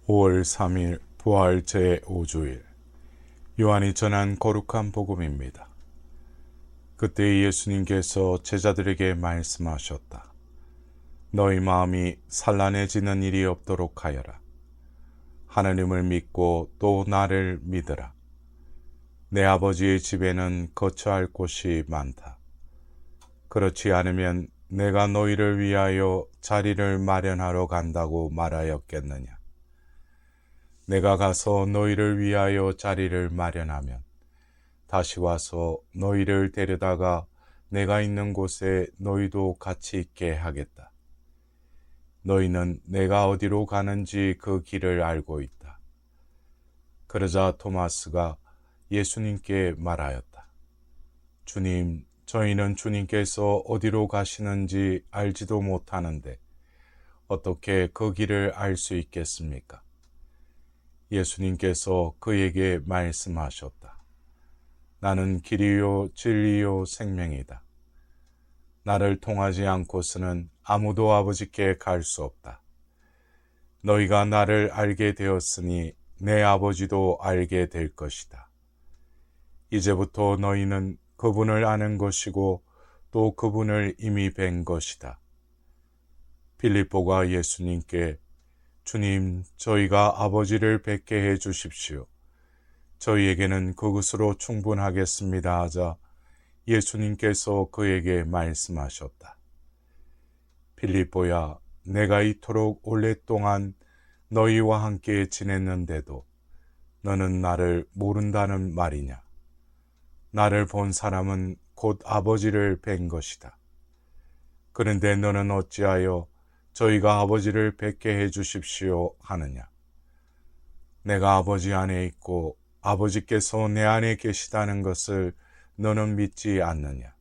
5월 3일 부활 제5주일 요한이 전한 거룩한 복음입니다. 그때 예수님께서 제자들에게 말씀하셨다. 너희 마음이 산란해지는 일이 없도록 하여라. 하나님을 믿고 또 나를 믿으라. 내 아버지의 집에는 거처할 곳이 많다. 그렇지 않으면 내가 너희를 위하여 자리를 마련하러 간다고 말하였겠느냐. 내가 가서 너희를 위하여 자리를 마련하면 다시 와서 너희를 데려다가 내가 있는 곳에 너희도 같이 있게 하겠다. 너희는 내가 어디로 가는지 그 길을 알고 있다. 그러자 토마스가 예수님께 말하였다. 주님, 저희는 주님께서 어디로 가시는지 알지도 못하는데 어떻게 그 길을 알 수 있겠습니까? 예수님께서 그에게 말씀하셨다. 나는 길이요 진리요 생명이다. 나를 통하지 않고서는 아무도 아버지께 갈 수 없다. 너희가 나를 알게 되었으니 내 아버지도 알게 될 것이다. 이제부터 너희는 그분을 아는 것이고 또 그분을 이미 뵌 것이다. 빌립보가 예수님께 주님, 저희가 아버지를 뵙게 해 주십시오. 저희에게는 그것으로 충분하겠습니다 하자 예수님께서 그에게 말씀하셨다. 빌립보야, 내가 이토록 오랫동안 너희와 함께 지냈는데도 너는 나를 모른다는 말이냐? 나를 본 사람은 곧 아버지를 뵌 것이다. 그런데 너는 어찌하여 저희가 아버지를 뵙게 해 주십시오 하느냐. 내가 아버지 안에 있고 아버지께서 내 안에 계시다는 것을 너는 믿지 않느냐.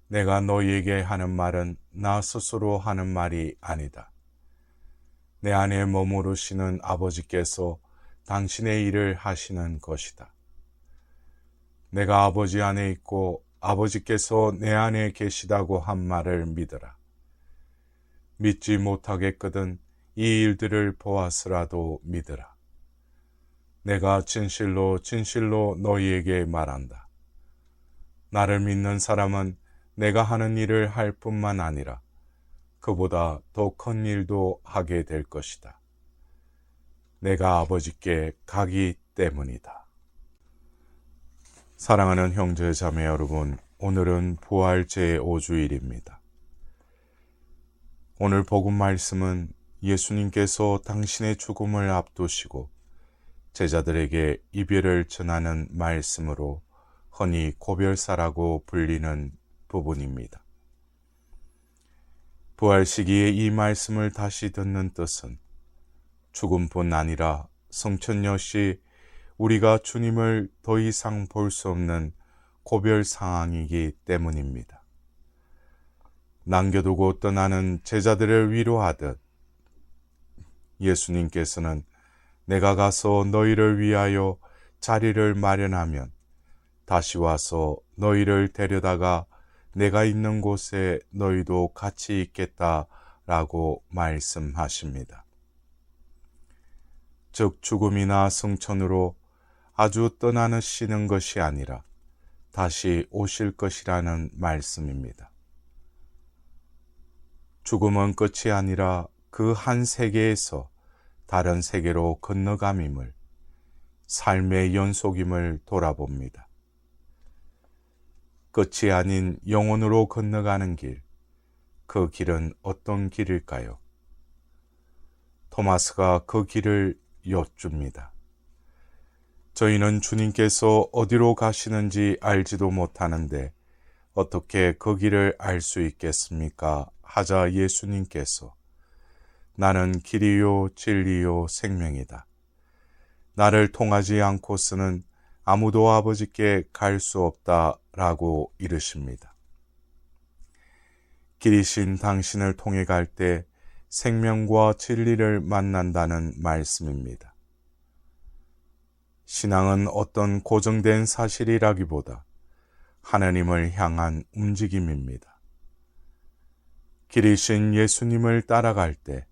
내가 너희에게 하는 말은 나 스스로 하는 말이 아니다. 내 안에 머무르시는 아버지께서 당신의 일을 하시는 것이다. 내가 아버지 안에 있고 아버지께서 내 안에 계시다고 한 말을 믿으라. 믿지 못하겠거든 이 일들을 보았으라도 믿으라. 내가 진실로 진실로 너희에게 말한다. 나를 믿는 사람은 내가 하는 일을 할 뿐만 아니라 그보다 더 큰 일도 하게 될 것이다. 내가 아버지께 가기 때문이다. 사랑하는 형제 자매 여러분, 오늘은 부활 제5주일입니다. 오늘 복음 말씀은 예수님께서 당신의 죽음을 앞두시고 제자들에게 이별을 전하는 말씀으로 흔히 고별사라고 불리는 부분입니다. 부활 시기에 이 말씀을 다시 듣는 뜻은 죽음뿐 아니라 성천 역시 우리가 주님을 더 이상 볼 수 없는 고별 상황이기 때문입니다. 남겨두고 떠나는 제자들을 위로하듯 예수님께서는 내가 가서 너희를 위하여 자리를 마련하면 다시 와서 너희를 데려다가 내가 있는 곳에 너희도 같이 있겠다라고 말씀하십니다. 즉 죽음이나 승천으로 아주 떠나시는 것이 아니라 다시 오실 것이라는 말씀입니다. 죽음은 끝이 아니라 그 한 세계에서 다른 세계로 건너감임을, 삶의 연속임을 돌아봅니다. 끝이 아닌 영혼으로 건너가는 길, 그 길은 어떤 길일까요? 토마스가 그 길을 여쭙니다. 저희는 주님께서 어디로 가시는지 알지도 못하는데 어떻게 그 길을 알 수 있겠습니까? 하자 예수님께서 나는 길이요 진리요 생명이다. 나를 통하지 않고서는 아무도 아버지께 갈 수 없다라고 이르십니다. 길이신 당신을 통해 갈 때 생명과 진리를 만난다는 말씀입니다. 신앙은 어떤 고정된 사실이라기보다 하나님을 향한 움직임입니다. 길이신 예수님을 따라갈 때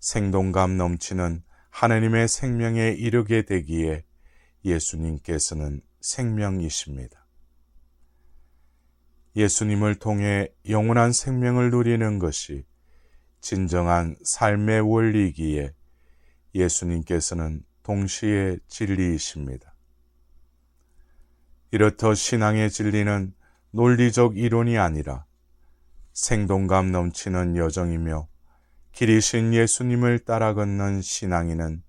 생동감 넘치는 하나님의 생명에 이르게 되기에 예수님께서는 생명이십니다. 예수님을 통해 영원한 생명을 누리는 것이 진정한 삶의 원리이기에 예수님께서는 동시에 진리이십니다. 이렇듯 신앙의 진리는 논리적 이론이 아니라 생동감 넘치는 여정이며 길이신 예수님을 따라 걷는 신앙인은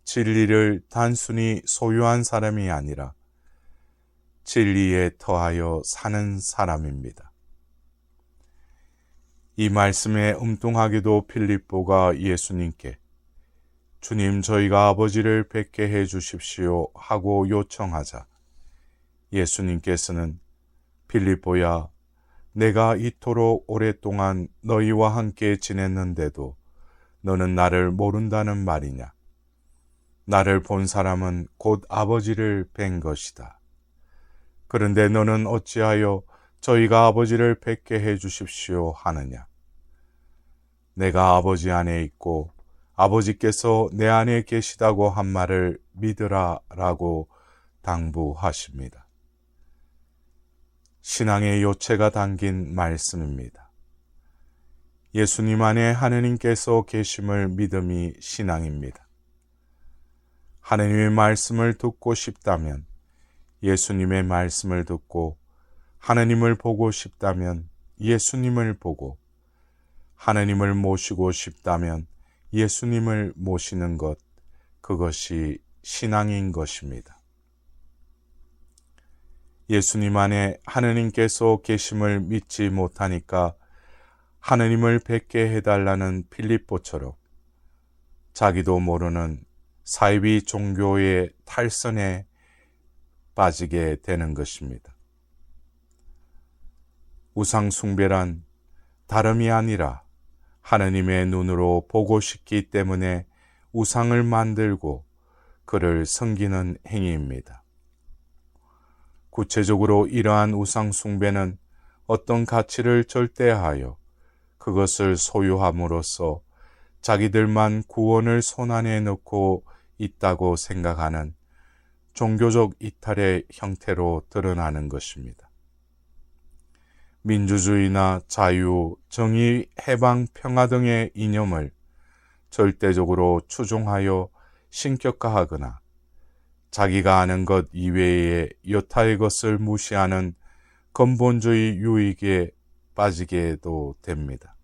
진리를 단순히 소유한 사람이 아니라 진리에 더하여 사는 사람입니다. 이 말씀에 엉뚱하게도 빌립보가 예수님께 주님, 저희가 아버지를 뵙게 해 주십시오 하고 요청하자 예수님께서는 빌립보야, 내가 이토록 오랫동안 너희와 함께 지냈는데도 너는 나를 모른다는 말이냐? 나를 본 사람은 곧 아버지를 뵌 것이다. 그런데 너는 어찌하여 저희가 아버지를 뵙게 해 주십시오 하느냐? 내가 아버지 안에 있고 아버지께서 내 안에 계시다고 한 말을 믿으라 라고 당부하십니다. 신앙의 요체가 담긴 말씀입니다. 예수님 안에 하느님께서 계심을 믿음이 신앙입니다. 하느님의 말씀을 듣고 싶다면 예수님의 말씀을 듣고 하느님을 보고 싶다면 예수님을 보고 하느님을 모시고 싶다면 예수님을 모시는 것, 그것이 신앙인 것입니다. 예수님 안에 하느님께서 계심을 믿지 못하니까 하느님을 뵙게 해달라는 빌립보처럼 자기도 모르는 사이비 종교의 탈선에 빠지게 되는 것입니다. 우상 숭배란 다름이 아니라 하느님의 눈으로 보고 싶기 때문에 우상을 만들고 그를 섬기는 행위입니다. 구체적으로 이러한 우상 숭배는 어떤 가치를 절대하여 그것을 소유함으로써 자기들만 구원을 손안에 넣고 있다고 생각하는 종교적 이탈의 형태로 드러나는 것입니다. 민주주의나 자유, 정의, 해방, 평화 등의 이념을 절대적으로 추종하여 신격화하거나 자기가 아는 것 이외의 여타의 것을 무시하는 근본주의 유익에 빠지게도 됩니다.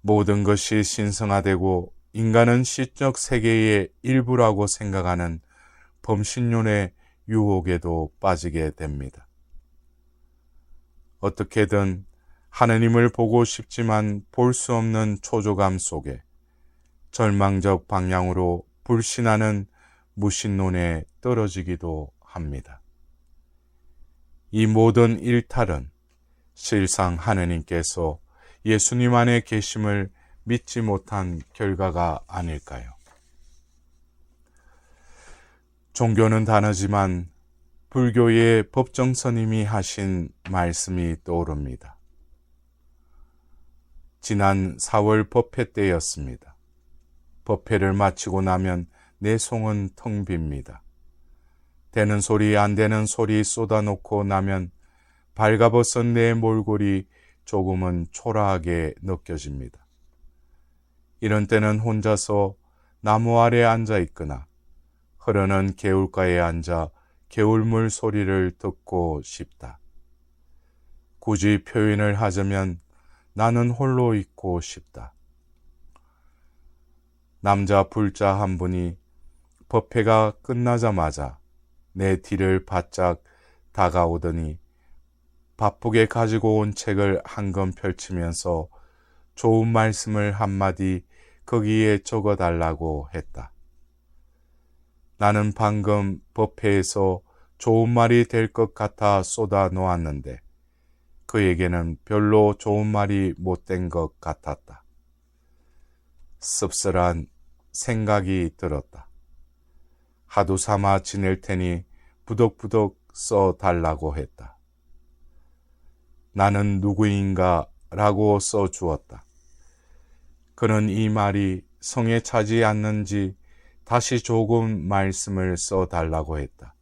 모든 것이 신성화되고 인간은 시적 세계의 일부라고 생각하는 범신론의 유혹에도 빠지게 됩니다. 어떻게든 하느님을 보고 싶지만 볼 수 없는 초조감 속에 절망적 방향으로 불신하는 무신론에 떨어지기도 합니다. 이 모든 일탈은 실상 하느님께서 예수님 안에 계심을 믿지 못한 결과가 아닐까요? 종교는 다르지만 불교의 법정스님이 하신 말씀이 떠오릅니다. 지난 4월 법회 때였습니다. 법회를 마치고 나면 내 속은 텅 빕니다. 되는 소리 안 되는 소리 쏟아놓고 나면 발가벗은 내 몰골이 조금은 초라하게 느껴집니다. 이런 때는 혼자서 나무 아래 앉아 있거나 흐르는 개울가에 앉아 개울물 소리를 듣고 싶다. 굳이 표현을 하자면 나는 홀로 있고 싶다. 남자 불자 한 분이 법회가 끝나자마자 내 뒤를 바짝 다가오더니 바쁘게 가지고 온 책을 한 권 펼치면서 좋은 말씀을 한마디 거기에 적어달라고 했다. 나는 방금 법회에서 좋은 말이 될 것 같아 쏟아 놓았는데 그에게는 별로 좋은 말이 못된 것 같았다. 씁쓸한 생각이 들었다. 하도 삼아 지낼 테니 부덕부덕 써달라고 했다. 나는 누구인가 라고 써 주었다. 그는 이 말이 성에 차지 않는지 다시 조금 말씀을 써달라고 했다.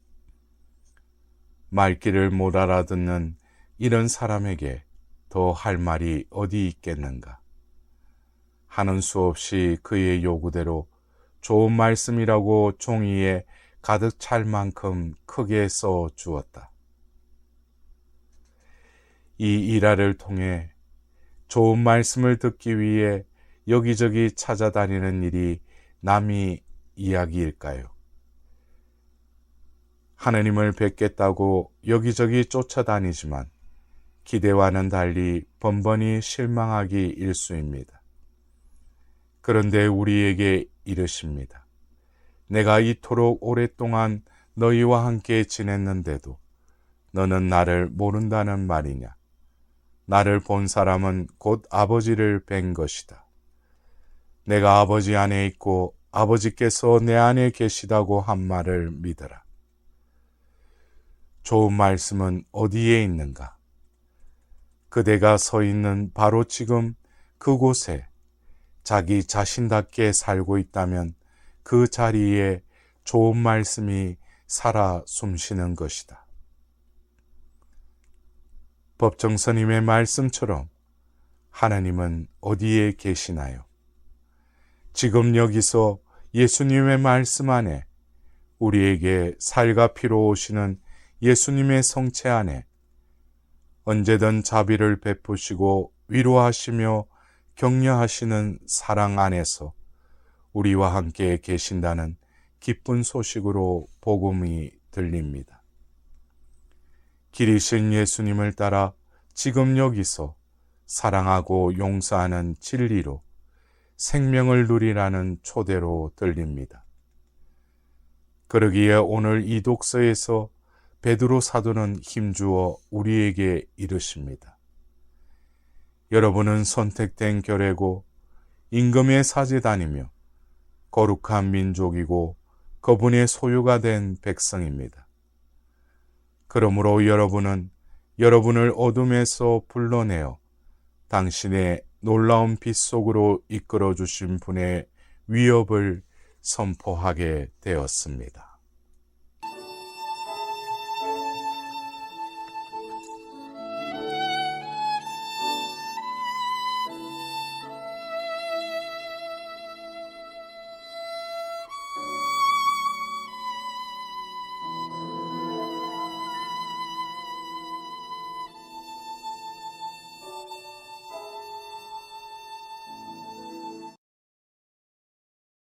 말귀를 못 알아듣는 이런 사람에게 더 할 말이 어디 있겠는가. 하는 수 없이 그의 요구대로 좋은 말씀이라고 종이에 가득 찰 만큼 크게 써 주었다. 이 일화를 통해 좋은 말씀을 듣기 위해 여기저기 찾아다니는 일이 남의 이야기일까요? 하느님을 뵙겠다고 여기저기 쫓아다니지만 기대와는 달리 번번이 실망하기 일쑤입니다. 그런데 우리에게 이르십니다. 내가 이토록 오랫동안 너희와 함께 지냈는데도 너는 나를 모른다는 말이냐? 나를 본 사람은 곧 아버지를 뵌 것이다. 내가 아버지 안에 있고 아버지께서 내 안에 계시다고 한 말을 믿어라. 좋은 말씀은 어디에 있는가? 그대가 서 있는 바로 지금 그곳에 자기 자신답게 살고 있다면 그 자리에 좋은 말씀이 살아 숨쉬는 것이다. 법정스님의 말씀처럼 하나님은 어디에 계시나요? 지금 여기서 예수님의 말씀 안에 우리에게 살과 피로 오시는 예수님의 성체 안에 언제든 자비를 베푸시고 위로하시며 격려하시는 사랑 안에서 우리와 함께 계신다는 기쁜 소식으로 복음이 들립니다. 길이신 예수님을 따라 지금 여기서 사랑하고 용서하는 진리로 생명을 누리라는 초대로 들립니다. 그러기에 오늘 이 독서에서 베드로 사도는 힘주어 우리에게 이르십니다. 여러분은 선택된 결례고 임금의 사제단이며 거룩한 민족이고 그분의 소유가 된 백성입니다. 그러므로 여러분은 여러분을 어둠에서 불러내어 당신의 놀라운 빛 속으로 이끌어 주신 분의 위협을 선포하게 되었습니다.